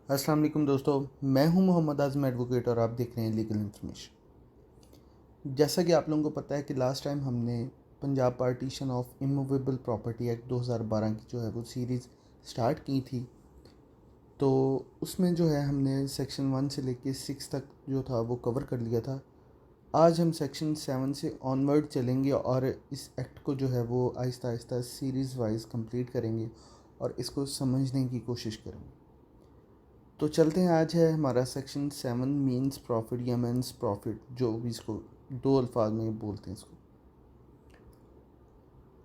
अस्सलाम वालेकुम दोस्तों, मैं हूं मोहम्मद आज़म एडवोकेट और आप देख रहे हैं लीगल इन्फॉर्मेशन। जैसा कि आप लोगों को पता है कि लास्ट टाइम हमने Punjab partition of immovable property act 2012 की जो है वो सीरीज़ स्टार्ट की थी। तो उसमें जो है हमने सेक्शन 1 से लेके 6 तक जो था वो कवर कर लिया था। आज हम सेक्शन 7 से ऑनवर्ड चलेंगे और इस एक्ट को जो है वो Aahista Aahista series wise complete करेंगे और इसको समझने की कोशिश करेंगे। तो चलते हैं। आज है हमारा सेक्शन 7 मीन्स प्रॉफिट या मीन्स प्रॉफिट, जो भी इसको दो अल्फाज में बोलते हैं इसको।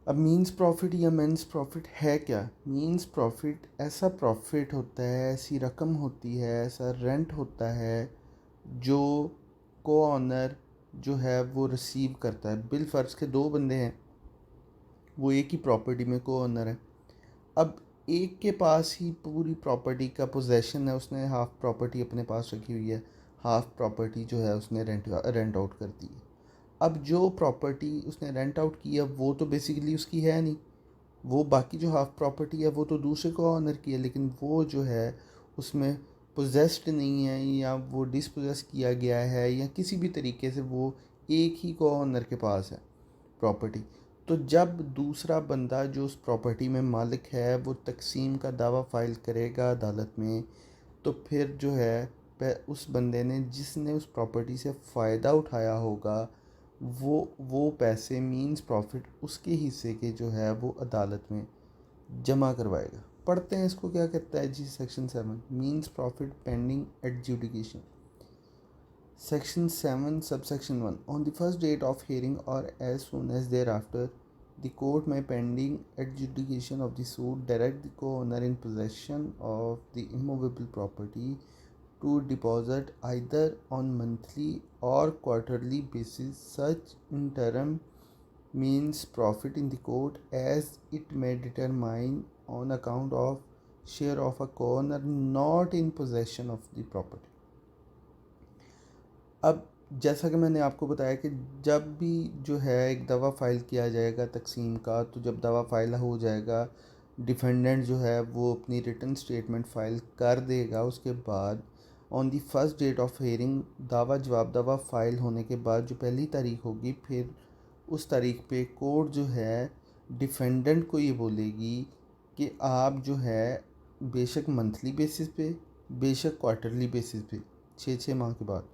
अब मीन्स प्रॉफिट या मीन्स प्रॉफिट है क्या? मीन्स प्रॉफिट ऐसा प्रॉफिट होता है, ऐसी रकम होती है, ऐसा रेंट होता है जो को ऑनर जो है वो रिसीव करता है। बिल फ़र्ज़ के दो बंदे हैं, वो एक ही प्रॉपर्टी में को ऑनर है। अब एक के पास ही पूरी प्रॉपर्टी का पोजेसन है, उसने हाफ़ प्रॉपर्टी अपने पास रखी हुई है, हाफ़ प्रॉपर्टी जो है उसने रेंट आउट कर दी है। अब जो प्रॉपर्टी उसने रेंट आउट की है वो तो बेसिकली उसकी है नहीं, वो बाकी जो हाफ़ प्रॉपर्टी है वो तो दूसरे को ऑनर की है, लेकिन वो जो है उसमें पोजेस्ड नहीं है या वो डिसपोजेस किया गया है या किसी भी तरीके से वो एक ही को ऑनर के पास है प्रॉपर्टी। तो जब दूसरा बंदा जो उस प्रॉपर्टी में मालिक है वो तकसीम का दावा फ़ाइल करेगा अदालत में, तो फिर जो है उस बंदे ने जिसने उस प्रॉपर्टी से फ़ायदा उठाया होगा वो पैसे मींस प्रॉफिट उसके हिस्से के जो है वो अदालत में जमा करवाएगा। पढ़ते हैं इसको क्या कहता है जी। Section 7 means profit pending adjudication. Section 7, subsection 1. On the first date of hearing or as soon as thereafter, the court may, pending adjudication of the suit, direct the co-owner in possession of the immovable property to deposit either on monthly or quarterly basis such interim means profit in the court as it may determine on account of share of a co-owner not in possession of the property. अब जैसा कि मैंने आपको बताया कि जब भी जो है एक दवा फ़ाइल किया जाएगा तकसीम का, तो जब दवा फ़ाइल हो जाएगा, डिफेंडेंट जो है वो अपनी रिटन स्टेटमेंट फ़ाइल कर देगा। उसके बाद on the first date of hearing, दावा जवाब दावा फ़ाइल होने के बाद जो पहली तारीख होगी, फिर उस तारीख पे कोर्ट जो है डिफेंडेंट को ये बोलेगी कि आप जो है बेशक मंथली बेसिस पे, बेशक क्वार्टरली बेसिस पे, 6 माह के बाद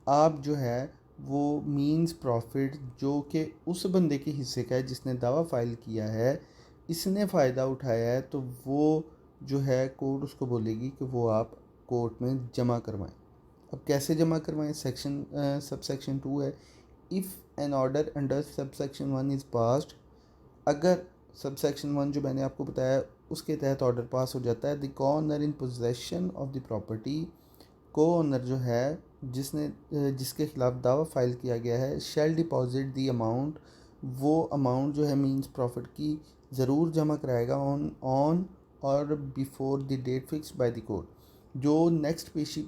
आप जो है वो मींस प्रॉफिट जो कि उस बंदे के हिस्से का है जिसने दावा फ़ाइल किया है, इसने फ़ायदा उठाया है, तो वो जो है कोर्ट उसको बोलेगी कि वो आप कोर्ट में जमा करवाएं। अब कैसे जमा करवाएं? सब सेक्शन 2 है। If an order under sub section 1 is passed, अगर सब सेक्शन 1 जो मैंने आपको बताया उसके तहत ऑर्डर पास हो जाता है, the corner in possession of the property, को ओनर जो है जिसके ख़िलाफ़ दावा फ़ाइल किया गया है, शैल डिपॉजिट दी अमाउंट, वो अमाउंट जो है मींस प्रॉफिट की ज़रूर जमा कराएगा ऑन और before the date fix by the court. जो नेक्स्ट पेशी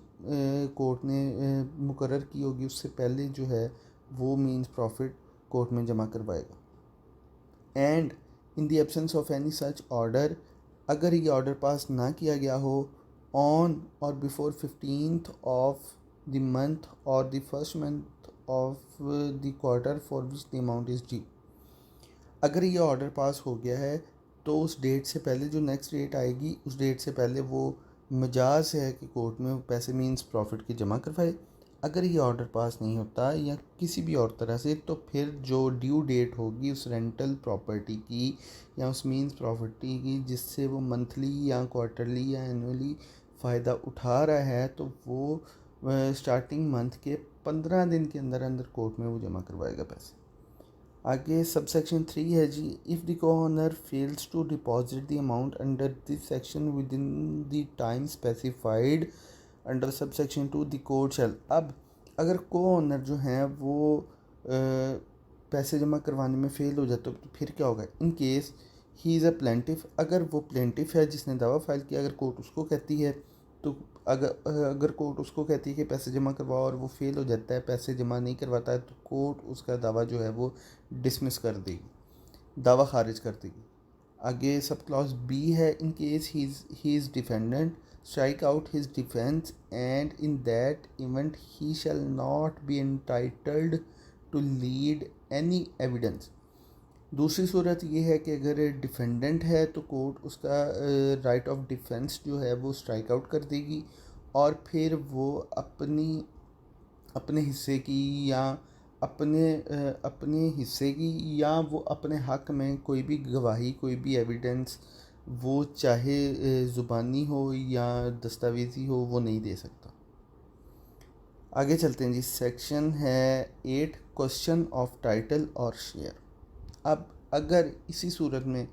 कोर्ट ने मुकर्रर की होगी उससे पहले जो है वो मींस प्रॉफिट कोर्ट में जमा करवाएगा। And in the absence of any such order, अगर ये ऑर्डर पास ना किया गया हो ऑन और before 15th of the month और the first month of the quarter for which the amount is due, अगर ये ऑर्डर पास हो गया है तो उस डेट से पहले जो नेक्स्ट डेट आएगी उस डेट से पहले वो मजाज है कि कोर्ट में पैसे मींस प्रॉफिट के जमा करवाए। अगर ये ऑर्डर पास नहीं होता या किसी भी और तरह से, तो फिर जो ड्यू डेट होगी उस रेंटल प्रॉपर्टी की या उस मींस प्रॉपर्टी की जिससे वो मंथली या क्वार्टरली या एनुअली फ़ायदा उठा रहा है, तो वो स्टार्टिंग मंथ के 15 दिन के अंदर अंदर कोर्ट में वो जमा करवाएगा पैसे। आगे सब सेक्शन 3 है जी। If the co-owner fails to deposit the amount under this section within the time specified under sub section 2, the court shall. अब अगर को-ओनर जो हैं वो पैसे जमा करवाने में फ़ेल हो जाते तो फिर क्या होगा? In case he is a plaintiff, अगर वो प्लेंटिफ है जिसने दावा फाइल किया, अगर कोर्ट उसको कहती है तो अगर कोर्ट उसको कहती है कि पैसे जमा करवाओ और वो फेल हो जाता है, पैसे जमा नहीं करवाता है, तो कोर्ट उसका दावा जो है वो डिसमिस कर देगी, दावा खारिज कर देगी। आगे सब क्लॉज बी है। In case he is defendant strike out his defense, and in that event he shall not be entitled to lead any evidence. दूसरी सूरत ये है कि अगर डिफेंडेंट है तो कोर्ट उसका राइट ऑफ डिफेंस जो है वो स्ट्राइक आउट कर देगी और फिर वो अपने हिस्से की या अपने हिस्से की या वो अपने हक़ में कोई भी गवाही, कोई भी एविडेंस, वो चाहे ज़ुबानी हो या दस्तावेज़ी हो, वो नहीं दे सकता। आगे चलते हैं जी। सेक्शन है 8, क्वेश्चन ऑफ टाइटल और शेयर। अब अगर इसी सूरत में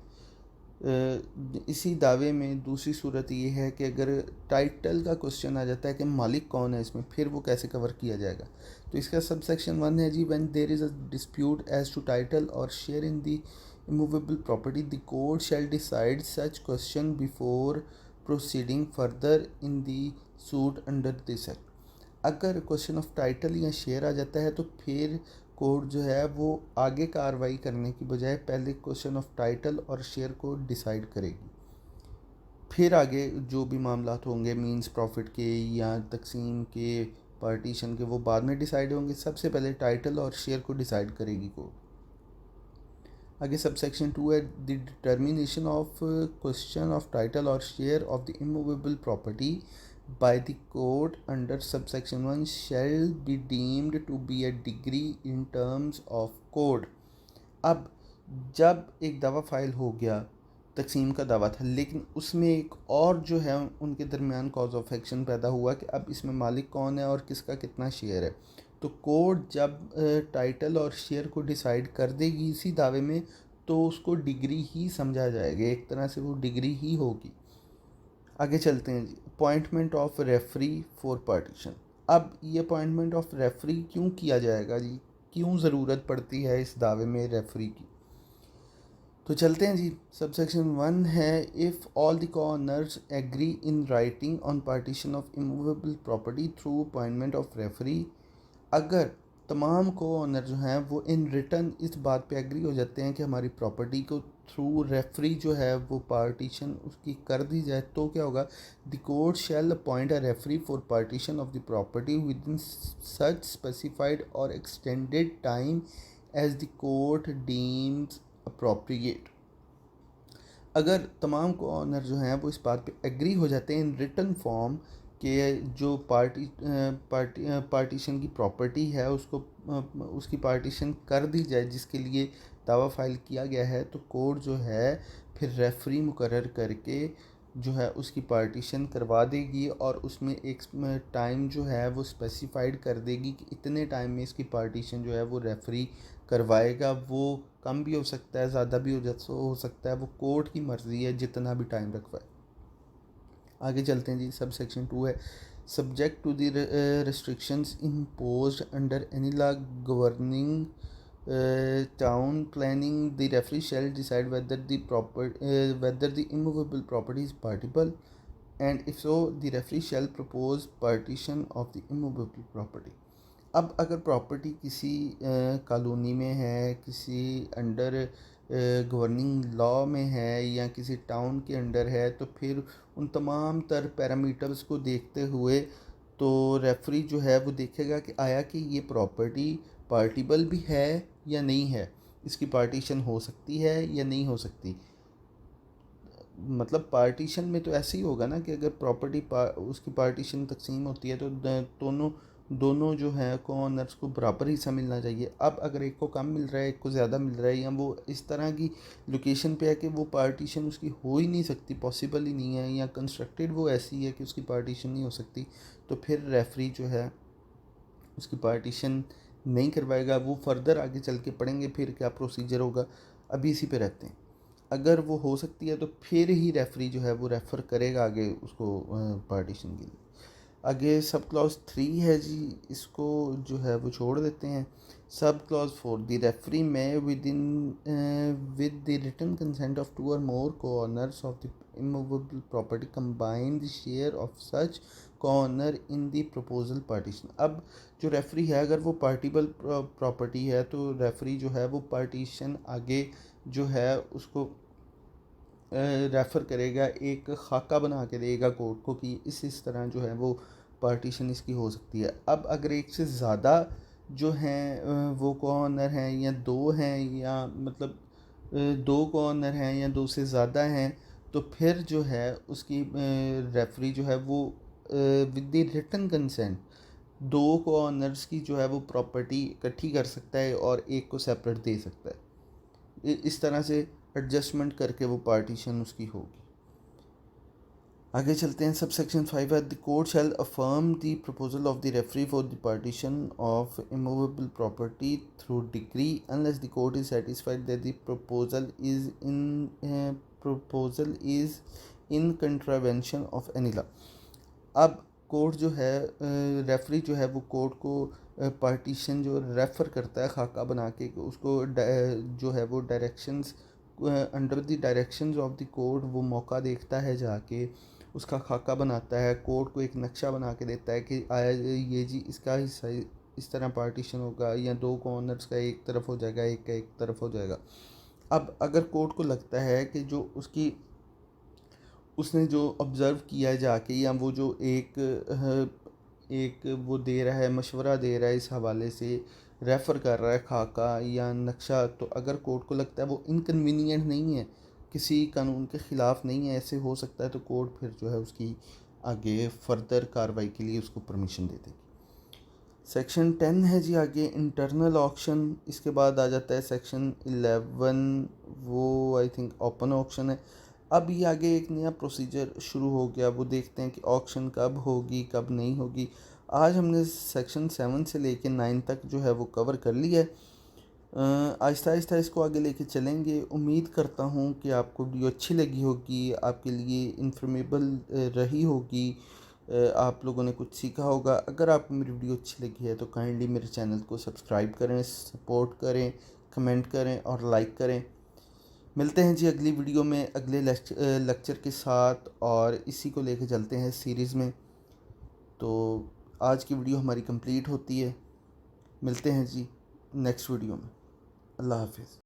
इसी दावे में दूसरी सूरत ये है कि अगर टाइटल का क्वेश्चन आ जाता है कि मालिक कौन है इसमें, फिर वो कैसे कवर किया जाएगा। तो इसका सब सेक्शन 1 है जी, when there is a dispute as to title और share in the immovable property the court shall decide such question before proceeding further in the suit under this act. अगर क्वेश्चन ऑफ टाइटल या share आ जाता है तो फिर court जो है वो आगे कार्रवाई करने की बजाय पहले क्वेश्चन ऑफ टाइटल और शेयर को डिसाइड करेगी। फिर आगे जो भी मामला होंगे मींस प्रॉफिट के या तकसीम के, पार्टीशन के, वो बाद में डिसाइड होंगे। सबसे पहले टाइटल और शेयर को डिसाइड करेगी कोर्ट। आगे सब सेक्शन 2 है, the determination of question of title और share of the immovable property by the court under subsection 1 shall be deemed to be a degree in terms of code। अब जब एक दावा फाइल हो गया, तकसीम का दावा था, लेकिन उसमें एक और जो है उनके दरमियान कॉज ऑफ एक्शन पैदा हुआ कि अब इसमें मालिक कौन है और किसका कितना शेयर है। तो कोर्ट जब टाइटल और शेयर को डिसाइड कर देगी इसी दावे में, तो उसको डिग्री ही समझा जाएगा, एक तरह से वो डिग्री ही होगी। आगे चलते हैं जी। Appointment of referee for partition. अब ये अपॉइंटमेंट ऑफ रेफरी क्यों किया जाएगा जी, क्यों ज़रूरत पड़ती है इस दावे में रेफरी की। तो चलते हैं जी। सब सेक्शन 1 है, if all the corners agree in writing on partition of immovable property through appointment of referee. अगर तमाम को ऑनर जो हैं वो इन रिटर्न इस बात पे एग्री हो जाते हैं कि हमारी प्रॉपर्टी को थ्रू रेफरी जो है वो पार्टीशन उसकी कर दी जाए, तो क्या होगा, the court shall appoint a referee for partition of the property within such specified और extended time as the court deems appropriate. अगर तमाम को ऑनर जो हैं वो इस बात पे एग्री हो जाते हैं इन रिटन फॉर्म कि जो पार्टीशन की प्रॉपर्टी है उसको उसकी पार्टीशन कर दी जाए जिसके लिए दावा फाइल किया गया है, तो कोर्ट जो है फिर रेफरी मुकर्रर करके जो है उसकी पार्टीशन करवा देगी और उसमें एक टाइम जो है वो स्पेसिफाइड कर देगी कि इतने टाइम में इसकी पार्टीशन जो है वो रेफरी करवाएगा। वो कम भी हो सकता है, ज़्यादा भी हो सकता है, वो कोर्ट की मर्ज़ी है जितना भी टाइम रखवाए। आगे चलते हैं जी। सब सेक्शन 2 है, subject to the restrictions imposed under any law governing town planning, the referee shall decide whether the immovable property is partible, and if so the referee shall propose partition of the immovable property। अब अगर property किसी colony में है, किसी under governing law में है या किसी टाउन के अंडर है, तो फिर उन तमाम तर पैरामीटर्स को देखते हुए तो रेफरी जो है वो देखेगा कि आया कि ये प्रॉपर्टी पार्टिबल भी है या नहीं है, इसकी पार्टीशन हो सकती है या नहीं हो सकती। मतलब पार्टीशन में तो ऐसे ही होगा ना कि अगर प्रॉपर्टी उसकी पार्टीशन तकसीम होती है तो दोनों जो हैं को ऑनर्स को बराबर हिस्सा मिलना चाहिए। अब अगर एक को कम मिल रहा है, एक को ज़्यादा मिल रहा है, या वो इस तरह की लोकेशन पे है कि वो पार्टीशन उसकी हो ही नहीं सकती, पॉसिबल ही नहीं है, या कंस्ट्रक्टेड वो ऐसी है कि उसकी पार्टीशन नहीं हो सकती, तो फिर रेफरी जो है उसकी पार्टीशन नहीं करवाएगा। वो फर्दर आगे चल के पढ़ेंगे फिर क्या प्रोसीजर होगा, अभी इसी पे रहते हैं। अगर वो हो सकती है तो फिर ही रेफरी जो है वो रेफ़र करेगा आगे उसको पार्टीशन के लिए। आगे सब क्लॉज 3 है जी, इसको जो है वो छोड़ देते हैं। Sub clause 4, the referee may with the written consent of 2 और more co-owners of the immovable property combine the share of such co-owner in the proposal partition. अब जो रेफरी है अगर वो पार्टिबल प्रॉपर्टी है तो रेफरी जो है वो पार्टीशन आगे जो है उसको रेफ़र करेगा, एक खाका बना के देगा कोर्ट को कि इस तरह जो है वो पार्टीशन इसकी हो सकती है। अब अगर एक से ज़्यादा जो हैं वो को-ऑनर हैं या दो हैं या मतलब दो को-ऑनर हैं या दो से ज़्यादा हैं, तो फिर जो है उसकी रेफरी जो है वो विद द रिटन कंसेंट दो को-ऑनर्स की जो है वो प्रॉपर्टी इकट्ठी कर सकता है और एक को सेपरेट दे सकता है। इस तरह से एडजस्टमेंट करके वो पार्टीशन उसकी होगी। आगे चलते हैं। सब सेक्शन 5 है, the court shell affirm the proposal of the referee for the partition of immovable property through degree unless the court is satisfied that the proposal is in contravention of any law. अब court जो है referee जो है वो court को partition जो refer करता है खाका बना के उसको जो है वो directions under the directions of the court वो मौका देखता है जाके उसका खाका बनाता है, कोर्ट को एक नक्शा बना के देता है कि आया ये जी इसका हिस्सा इस तरह पार्टीशन होगा या दो कॉर्नर्स का एक तरफ हो जाएगा एक का एक तरफ हो जाएगा। अब अगर कोर्ट को लगता है कि जो उसने जो ऑब्ज़र्व किया है जाके या वो जो एक वो दे रहा है मशवरा दे रहा है इस हवाले से रेफ़र कर रहा है खाका या नक्शा, तो अगर कोर्ट को लगता है वो इनकन्वीनियंट नहीं है, किसी कानून के ख़िलाफ़ नहीं है, ऐसे हो सकता है, तो कोर्ट फिर जो है उसकी आगे फ़र्दर कार्रवाई के लिए उसको परमिशन दे देगी। सेक्शन 10 है जी आगे इंटरनल ऑक्शन। इसके बाद आ जाता है सेक्शन 11, वो आई थिंक ओपन ऑक्शन है। अब ये आगे एक नया प्रोसीजर शुरू हो गया, वो देखते हैं कि ऑक्शन कब होगी कब नहीं होगी। आज हमने सेक्शन 7 से लेके 9 तक जो है वो कवर कर लिया है। आहिस्ता आहिस्ता इसको आगे लेके चलेंगे। उम्मीद करता हूँ कि आपको वीडियो अच्छी लगी होगी, आपके लिए इन्फॉर्मेबल रही होगी, आप लोगों ने कुछ सीखा होगा। अगर आपको मेरी वीडियो अच्छी लगी है तो काइंडली मेरे चैनल को सब्सक्राइब करें, सपोर्ट करें, कमेंट करें और लाइक करें। मिलते हैं जी अगली वीडियो में अगले लेक्चर के साथ और इसी को लेके चलते हैं सीरीज़ में। तो आज की वीडियो हमारी कंप्लीट होती है। मिलते हैं जी नेक्स्ट वीडियो में। अल्लाह हाफिज़।